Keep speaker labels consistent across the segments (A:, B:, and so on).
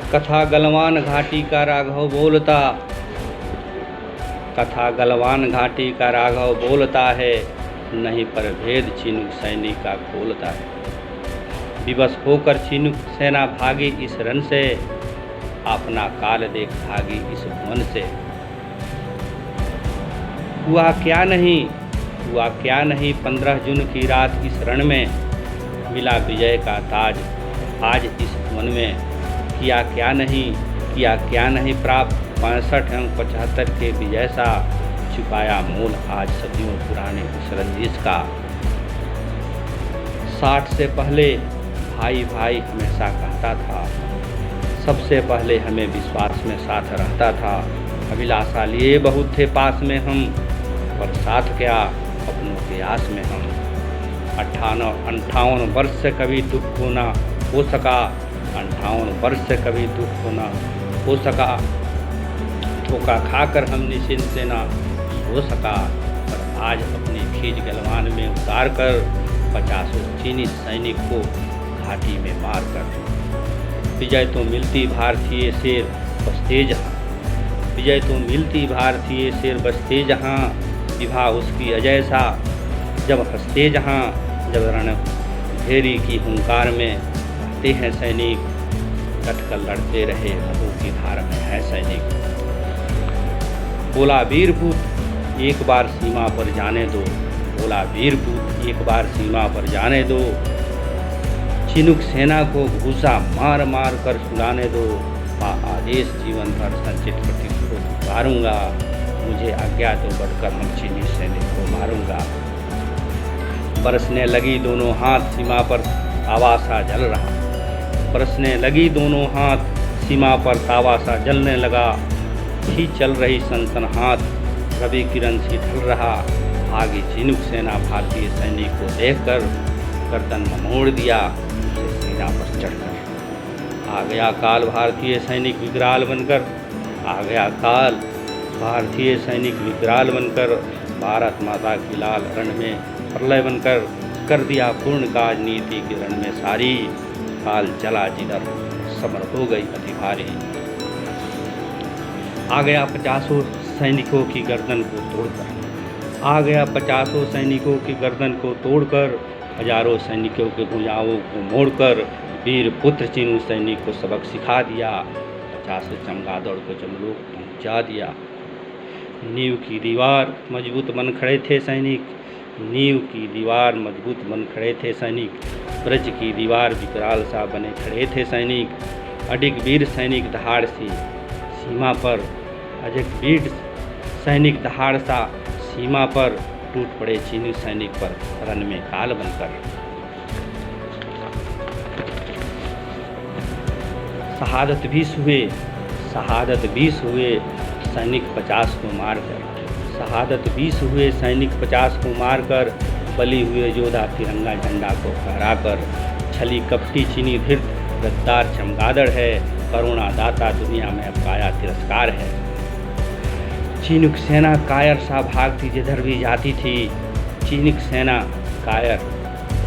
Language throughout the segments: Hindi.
A: कथा गलवान घाटी का राघव बोलता, कथा गलवान घाटी का राघव बोलता है, नहीं पर भेद चिनुक सैनिक का खोलता है। विवश होकर चिनुक सेना भागी इस रण से, अपना काल देख भागी इस भुवन से। हुआ क्या नहीं 15 जून की रात इस रण में, मिला विजय का ताज आज इस भुवन में। किया क्या नहीं प्राप्त 65 एवं 75 के विजय सा, चुकाया मूल आज सदियों पुराने उस रंजिश का। 60 से पहले भाई भाई हमेशा कहता था, सबसे पहले हमें विश्वास में साथ रहता था। अभिलाषा लिए बहुत थे पास में हम, पर साथ क्या अपनों के आस में हम। 58 वर्ष से कभी दुख को ना हो सका, 58 वर्ष से कभी दुख को ना हो सका। धोखा खाकर हम निश्चिंत से ना हो सका, पर आज अपनी खींच गलवान में उतार कर 50 चीनी सैनिक को घाटी में मार कर। विजय तो मिलती भारतीय शेर बसते जहाँ, विजय तो मिलती भारतीय शेर बसते जहाँ। विभा उसकी अजय सा जब हंसते जहाँ, जब रण घेरी की हुंकार में रहते हैं सैनिक। डटकर लड़ते रहे लहू की धार में है सैनिक। बोला वीरपूत एक बार सीमा पर जाने दो, बोला वीरपूत एक बार सीमा पर जाने दो। चिनुक सेना को घूसा मार मार कर सुलाने दो, आदेश जीवन भर संचित प्रतीक को पुकारूंगा। मुझे आज्ञा तो बढ़कर हम चीनी सैनिक को मारूंगा। बरसने लगी दोनों हाथ सीमा पर तावा सा जल रहा, बरसने लगी दोनों हाथ सीमा पर तावा सा जलने लगा। ही चल रही सनसन हाथ रवि किरण सी ढल रहा। आगे चिनुक सेना भारतीय सैनिक को देखकर गर्दन मोड़ दिया सेना पर चढ़कर। आ गया काल भारतीय सैनिक विकराल बनकर, आ गया काल भारतीय सैनिक विकराल बनकर। भारत माता की लाल रण में प्रलय बनकर, कर दिया पूर्ण काज नीति के रण में सारी। काल चला जिधर समर हो गई अति भारी। आ गया 50 सैनिकों की गर्दन को तोड़कर, आ गया 50 सैनिकों की गर्दन को तोड़कर। हजारों सैनिकों के भुजाओं को मोड़कर, वीर पुत्र चिनु सैनिक को सबक सिखा दिया। 50 चमगादड़ को जमलोक पहुंचा दिया। नींव की दीवार मजबूत बन खड़े थे सैनिक, नींव की दीवार मजबूत बन खड़े थे सैनिक। ब्रज की दीवार विकराल सा बने खड़े थे सैनिक। अडिग वीर सैनिक दहाड़ सी सीमा पर, अडिग वीर सैनिक दहाड़ सा सीमा पर। टूट पड़े चीनी सैनिक पर रण में काल बनकर। शहादत 20 हुए सैनिक 50 को मारकर, शहादत 20 हुए सैनिक 50 को मारकर। बली हुए योद्धा तिरंगा झंडा को फहराकर। छली कपटी चीनी धीर गद्दार चमगादड़ है, करुणा दाता दुनिया में अब काया तिरस्कार है। चिनुक सेना कायर सा भागती जिधर भी जाती थी, चिनुक सेना कायर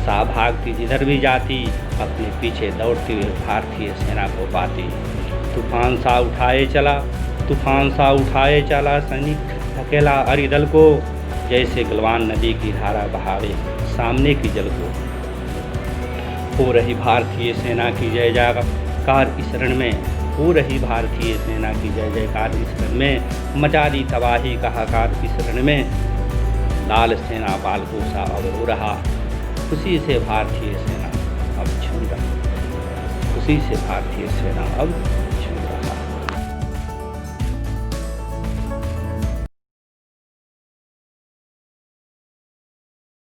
A: सा भागती जिधर भी जाती। अपने पीछे दौड़ती हुई भारतीय सेना को पाती। तूफान सा उठाए चला सैनिक अकेला अरिदल को, जैसे गलवान नदी की धारा बहावे सामने की जल को। हो रही भारतीय सेना की जय जयकार इस रण में, हो रही भारतीय सेना की जय जयकार इस रण में। मचा दी तबाही का हाहाकार इस रण में। लाल सेना बालकों सा अब रो रहा, खुशी से भारतीय सेना अब झूम रहा, खुशी से भारतीय सेना अब